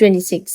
26।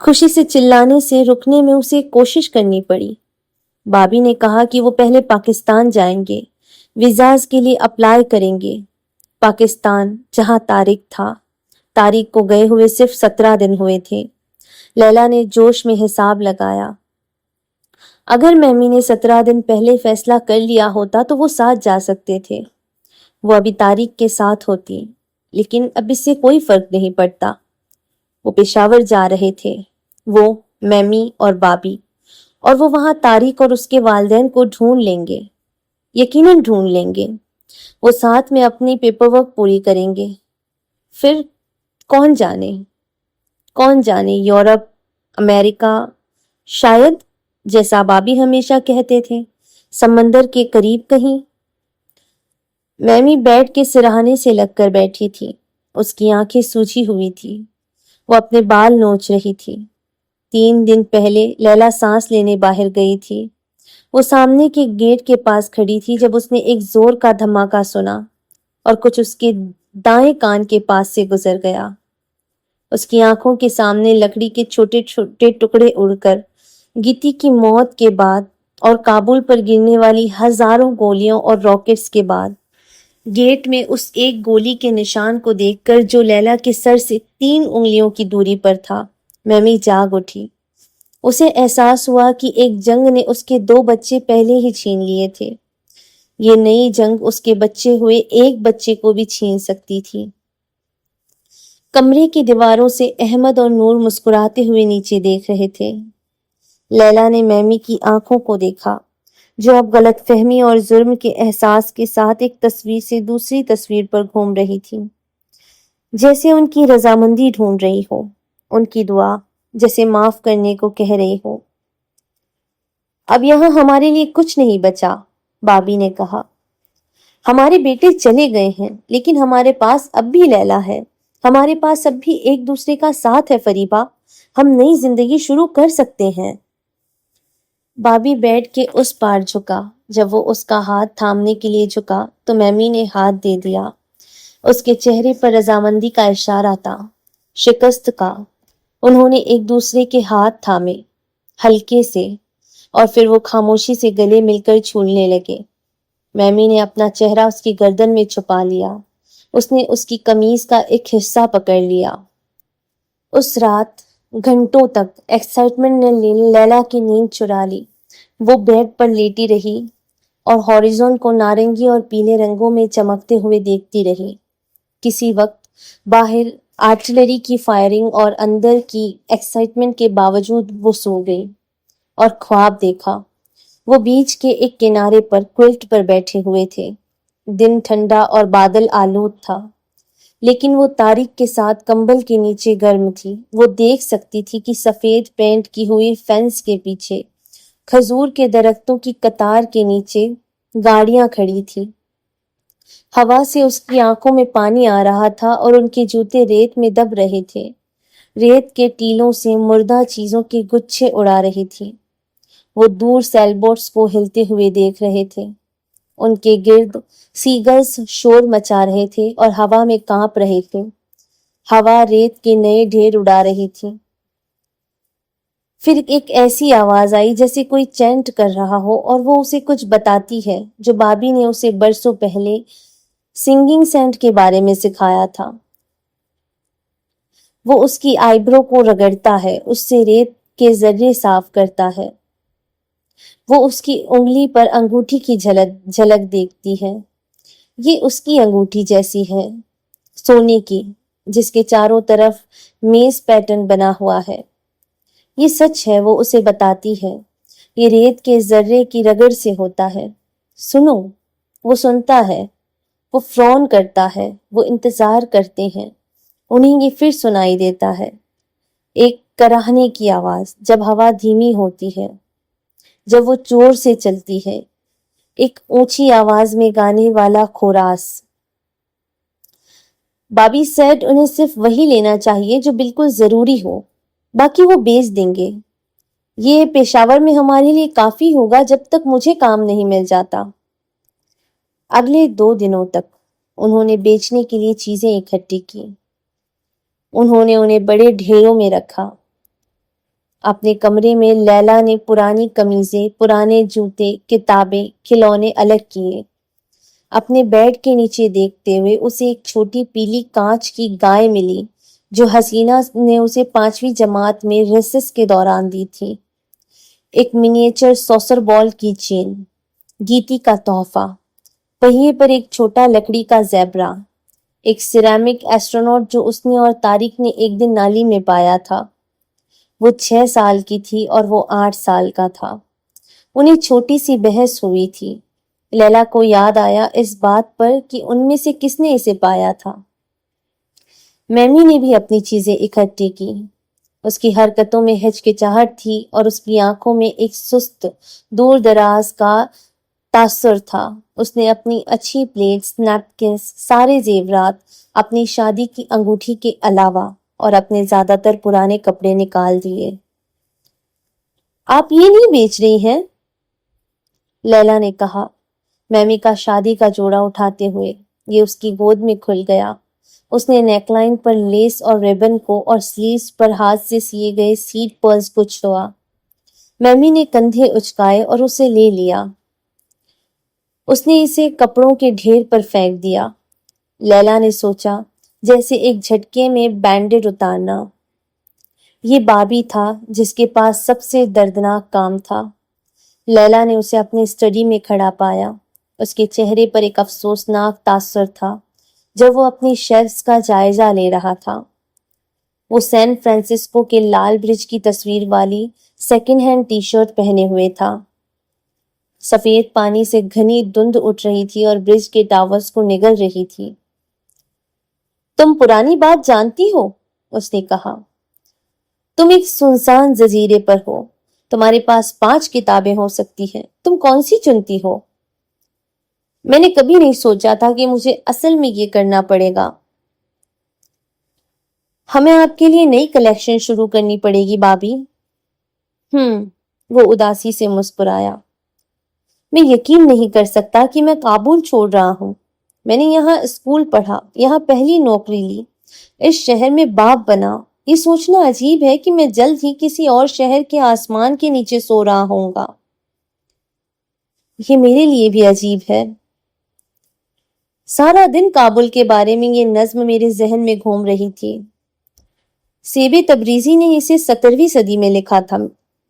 خوشی سے چلانے سے رکنے میں اسے کوشش کرنی پڑی۔ بابی نے کہا کہ وہ پہلے پاکستان جائیں گے، ویزاز کے لیے اپلائی کریں گے۔ پاکستان جہاں طارق تھا۔ طارق کو گئے ہوئے صرف 17 دن ہوئے تھے۔ لیلا نے جوش میں حساب لگایا۔ اگر میمی نے 17 دن پہلے فیصلہ کر لیا ہوتا تو وہ ساتھ جا سکتے تھے، وہ ابھی طارق کے ساتھ ہوتی، لیکن اب اس سے کوئی فرق نہیں پڑتا۔ وہ پشاور جا رہے تھے، وہ، میمی اور بابی، اور وہ وہاں طارق اور اس کے والدین کو ڈھونڈ لیں گے، یقیناً ڈھونڈ لیں گے۔ وہ ساتھ میں اپنی پیپر ورک پوری کریں گے۔ پھر کون جانے یورپ، امریکہ، شاید، جیسا بابی ہمیشہ کہتے تھے، سمندر کے قریب کہیں۔ میمی بیڈ کے سرہانے سے لگ کر بیٹھی تھی، اس کی آنکھیں سوجی ہوئی تھی، وہ اپنے بال نوچ رہی تھی۔ 3 دن پہلے لیلا سانس لینے باہر گئی تھی۔ وہ سامنے کے گیٹ کے پاس کھڑی تھی جب اس نے ایک زور کا دھماکہ سنا اور کچھ اس کے دائیں کان کے پاس سے گزر گیا۔ اس کی آنکھوں کے سامنے لکڑی کے چھوٹے چھوٹے ٹکڑے اڑ کر گیتی کی موت کے بعد اور کابل پر گرنے والی ہزاروں گولیوں اور راکٹس کے بعد گیٹ میں اس ایک گولی کے نشان کو دیکھ کر جو لیلا کے سر سے 3 انگلیوں کی دوری پر تھا، میمی جاگ اٹھی۔ اسے احساس ہوا کہ ایک جنگ نے اس کے 2 بچے پہلے ہی چھین لیے تھے۔ یہ نئی جنگ اس کے بچے ہوئے ایک بچے کو بھی چھین سکتی تھی۔ کمرے کی دیواروں سے احمد اور نور مسکراتے ہوئے نیچے دیکھ رہے تھے۔ لیلا نے میمی کی آنکھوں کو دیکھا، جو اب غلط فہمی اور جرم کے احساس کے ساتھ ایک تصویر سے دوسری تصویر پر گھوم رہی تھی، جیسے ان کی رضامندی ڈھونڈ رہی ہو، ان کی دعا، جیسے معاف کرنے کو کہہ رہی ہو۔ اب یہاں ہمارے لیے کچھ نہیں بچا، بابی نے کہا۔ ہمارے بیٹے چلے گئے ہیں، لیکن ہمارے پاس اب بھی لیلا ہے، ہمارے پاس اب بھی ایک دوسرے کا ساتھ ہے فریبا، ہم نئی زندگی شروع کر سکتے ہیں۔ بابی بیڈ کے اس پار جھکا۔ جب وہ اس کا ہاتھ تھامنے کے لیے جھکا تو میمی نے ہاتھ دے دیا۔ اس کے چہرے پر رضامندی کا اشارہ تھا، شکست کا۔ انہوں نے ایک دوسرے کے ہاتھ تھامے، ہلکے سے، اور پھر وہ خاموشی سے گلے مل کر چھولنے لگے۔ میمی نے اپنا چہرہ اس کی گردن میں چھپا لیا۔ اس نے اس کی قمیض کا ایک حصہ پکڑ لیا۔ اس رات گھنٹوں تک ایکسائٹمنٹ نے لیلا کی نیند چرا لی۔ وہ بیڈ پر لیٹی رہی اور ہاریزون کو نارنگی اور پیلے رنگوں میں چمکتے ہوئے دیکھتی رہی۔ کسی وقت باہر آرٹلری کی فائرنگ اور اندر کی ایکسائٹمنٹ کے باوجود وہ سو گئی اور خواب دیکھا۔ وہ بیچ کے ایک کنارے پر کوئلٹ پر بیٹھے ہوئے تھے۔ دن ٹھنڈا اور بادل آلود تھا، لیکن وہ طارق کے ساتھ کمبل کے نیچے گرم تھی۔ وہ دیکھ سکتی تھی کہ سفید پینٹ کی ہوئی فینس کے پیچھے کھجور کے درختوں کی قطار کے نیچے گاڑیاں کھڑی تھی۔ ہوا سے اس کی آنکھوں میں پانی آ رہا تھا اور ان کے جوتے ریت میں دب رہے تھے۔ ریت کے ٹیلوں سے مردہ چیزوں کے گچھے اڑا رہی تھی۔ وہ دور سیل بوٹس کو ہلتے ہوئے دیکھ رہے تھے۔ ان کے گرد سیگلز شور مچا رہے تھے اور ہوا میں کانپ رہے تھے۔ ہوا ریت کے نئے ڈھیر اڑا رہی تھی۔ پھر ایک ایسی آواز آئی جیسے کوئی چینٹ کر رہا ہو اور وہ اسے کچھ بتاتی ہے جو بابی نے اسے برسوں پہلے سنگنگ سینڈ کے بارے میں سکھایا تھا۔ وہ اس کی آئی برو کو رگڑتا ہے، اس سے ریت کے ذرے صاف کرتا ہے۔ وہ اس کی انگلی پر انگوٹھی کی جھلک دیکھتی ہے۔ یہ اس کی انگوٹھی جیسی ہے، سونے کی، جس کے چاروں طرف میز پیٹرن بنا ہوا ہے۔ یہ سچ ہے، وہ اسے بتاتی ہے، یہ ریت کے ذرے کی رگڑ سے ہوتا ہے۔ سنو، وہ سنتا ہے، وہ فرون کرتا ہے، وہ انتظار کرتے ہیں۔ انہیں یہ پھر سنائی دیتا ہے، ایک کراہنے کی آواز جب ہوا دھیمی ہوتی ہے، جب وہ زور سے چلتی ہے، ایک اونچی آواز میں گانے والا کوراس۔ بابی سیڈ انہیں صرف وہی لینا چاہیے جو بالکل ضروری ہو، باقی وہ بیچ دیں گے۔ یہ پشاور میں ہمارے لیے کافی ہوگا جب تک مجھے کام نہیں مل جاتا۔ اگلے 2 دنوں تک انہوں نے بیچنے کے لیے چیزیں اکٹھی کی۔ انہوں نے انہیں بڑے ڈھیروں میں رکھا۔ اپنے کمرے میں لیلا نے پرانی قمیضیں، پرانے جوتے، کتابیں، کھلونے الگ کیے۔ اپنے بیڈ کے نیچے دیکھتے ہوئے اسے ایک چھوٹی پیلی کانچ کی گائے ملی جو حسینہ نے اسے 5ویں جماعت میں ریسس کے دوران دی تھی۔ ایک منیچر سوسر بال کی چین، گیتی کا تحفہ، پہیے پر ایک چھوٹا لکڑی کا زیبرا، ایک سیرامک ایسٹروناٹ جو اس نے اور طارق نے ایک دن نالی میں پایا تھا۔ وہ 6 سال کی تھی اور وہ 8 سال کا تھا۔ انہیں چھوٹی سی بحث ہوئی تھی۔ لیلا کو یاد آیا اس بات پر کہ ان میں سے کس نے اسے پایا تھا۔ میمی نے بھی اپنی چیزیں اکٹھی کی۔ اس کی حرکتوں میں ہچکچاہٹ تھی اور اس کی آنکھوں میں ایک سست دور دراز کا تاثر تھا۔ اس نے اپنی اچھی پلیٹس، نیپکنز، سارے زیورات، اپنی شادی کی انگوٹھی کے علاوہ اور اپنے زیادہ تر پرانے کپڑے نکال دیے۔ آپ یہ نہیں بیچ رہی ہیں؟ لیلا نے کہا، میمی کا شادی کا جوڑا اٹھاتے ہوئے۔ یہ اس کی گود میں کھل گیا۔ اس نے نیک لائن پر لیس اور ریبن کو اور سلیوز پر ہاتھ سے سیے گئے سیڈ پرلز کو چھوا۔ میمی نے کندھے اچکائے اور اسے لے لیا۔ اس نے اسے کپڑوں کے ڈھیر پر پھینک دیا۔ لیلا نے سوچا، جیسے ایک جھٹکے میں بینڈڈ اتارنا۔ یہ بابی تھا جس کے پاس سب سے دردناک کام تھا۔ لیلا نے اسے اپنے اسٹڈی میں کھڑا پایا۔ اس کے چہرے پر ایک افسوسناک تاثر تھا جب وہ اپنی شیلفز کا جائزہ لے رہا تھا۔ وہ سین فرانسسکو کے لال برج کی تصویر والی سیکنڈ ہینڈ ٹی شرٹ پہنے ہوئے تھا۔ سفید پانی سے گھنی دھند اٹھ رہی تھی اور برج کے ٹاورز کو نگل رہی تھی۔ تم پرانی بات جانتی ہو؟ اس نے کہا۔ تم ایک سنسان جزیرے پر ہو۔ تمہارے پاس 5 کتابیں ہو سکتی ہیں۔ تم کون سی چنتی ہو؟ میں نے کبھی نہیں سوچا تھا کہ مجھے اصل میں یہ کرنا پڑے گا۔ ہمیں آپ کے لیے نئی کلیکشن شروع کرنی پڑے گی بابی۔ وہ اداسی سے مسکرایا۔ میں یقین نہیں کر سکتا کہ میں کابل چھوڑ رہا ہوں۔ میں نے یہاں اسکول پڑھا، یہاں پہلی نوکری لی، اس شہر میں باپ بنا۔ یہ سوچنا عجیب ہے کہ میں جلد ہی کسی اور شہر کے آسمان کے نیچے سو رہا ہوں گا۔ یہ میرے لیے بھی عجیب ہے۔ سارا دن کابل کے بارے میں یہ نظم میرے ذہن میں گھوم رہی تھی۔ سیب تبریزی نے اسے 17ویں صدی میں لکھا تھا۔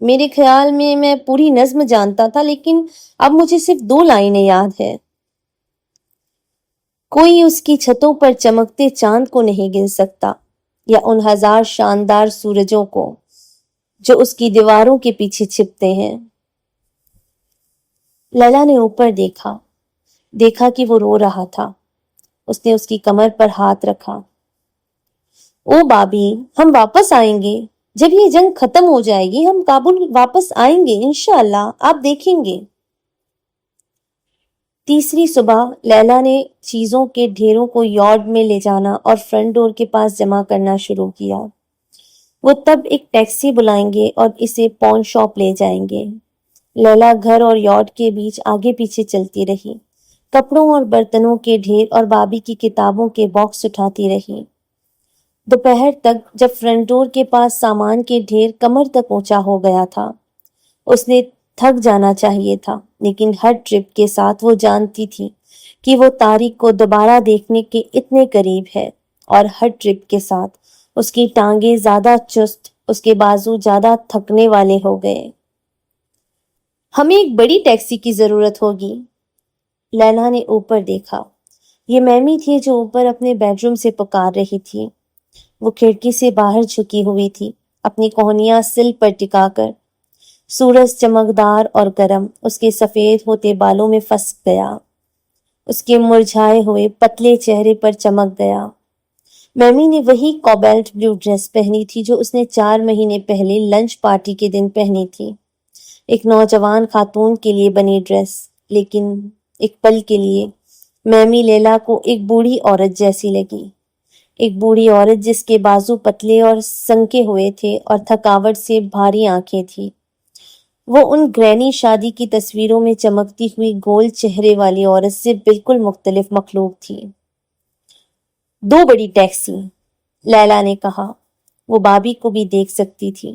میرے خیال میں پوری نظم جانتا تھا، لیکن اب مجھے صرف 2 لائنیں یاد ہے۔ کوئی اس کی چھتوں پر چمکتے چاند کو نہیں گن سکتا، یا ان 1000 شاندار سورجوں کو جو اس کی دیواروں کے پیچھے چھپتے ہیں۔ لیلا نے اوپر دیکھا کہ وہ رو رہا تھا۔ اس نے اس کی کمر پر ہاتھ رکھا۔ او بابی، ہم واپس آئیں گے۔ جب یہ جنگ ختم ہو جائے گی ہم کابل واپس آئیں گے انشاءاللہ، آپ دیکھیں گے۔ تیسری صبح لیلا نے چیزوں کے ڈھیروں کو یارڈ میں لے جانا اور فرنٹ ڈور کے پاس جمع کرنا شروع کیا۔ وہ تب ایک ٹیکسی بلائیں گے اور اسے پون شاپ لے جائیں گے۔ لیلا گھر اور یارڈ کے بیچ آگے پیچھے چلتی رہی، کپڑوں اور برتنوں کے ڈھیر اور بابی کی کتابوں کے باکس اٹھاتی رہی۔ دوپہر تک جب فرنٹ ڈور کے پاس سامان کے ڈھیر کمر تک اونچا ہو گیا تھا، اس نے تھک جانا چاہیے تھا، لیکن ہر ٹرپ کے ساتھ وہ جانتی تھی کہ وہ طارق کو دوبارہ دیکھنے کے اتنے قریب ہے، اور ہر ٹرپ کے ساتھ اس کی ٹانگیں زیادہ چست، اس کے بازو زیادہ تھکنے والے ہو گئے۔ ہمیں ایک بڑی ٹیکسی کی ضرورت ہوگی۔ لیلا نے اوپر دیکھا۔ یہ میمی تھی جو اوپر اپنے بیڈ روم سے پکار رہی تھی۔ وہ کھڑکی سے باہر جھکی ہوئی تھی، اپنی کوہنیاں سل پر ٹکا کر۔ سورج چمکدار اور گرم اس کے سفید ہوتے بالوں میں پھنس گیا، اس کے مرجھائے ہوئے پتلے چہرے پر چمک گیا۔ میمی نے وہی کوبالٹ بلو ڈریس پہنی تھی جو اس نے 4 مہینے پہلے لنچ پارٹی کے دن پہنی تھی، ایک نوجوان خاتون کے لیے بنی ڈریس، لیکن ایک پل کے لیے میمی لیلا کو ایک بوڑھی عورت جیسی لگی، ایک بوڑھی عورت جس کے بازو پتلے اور سنکے ہوئے تھے اور تھکاوٹ سے بھاری آنکھیں تھی۔ وہ ان گرینی شادی کی تصویروں میں چمکتی ہوئی گول چہرے والی عورت سے بالکل مختلف مخلوق تھی۔ 2 بڑی ٹیکسی، لیلا نے کہا۔ وہ بابی کو بھی دیکھ سکتی تھی،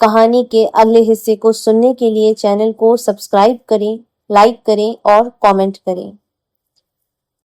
کہانی کے اگلے حصے کو سننے کے لیے چینل کو سبسکرائب کریں، لائک کریں اور کامنٹ کریں۔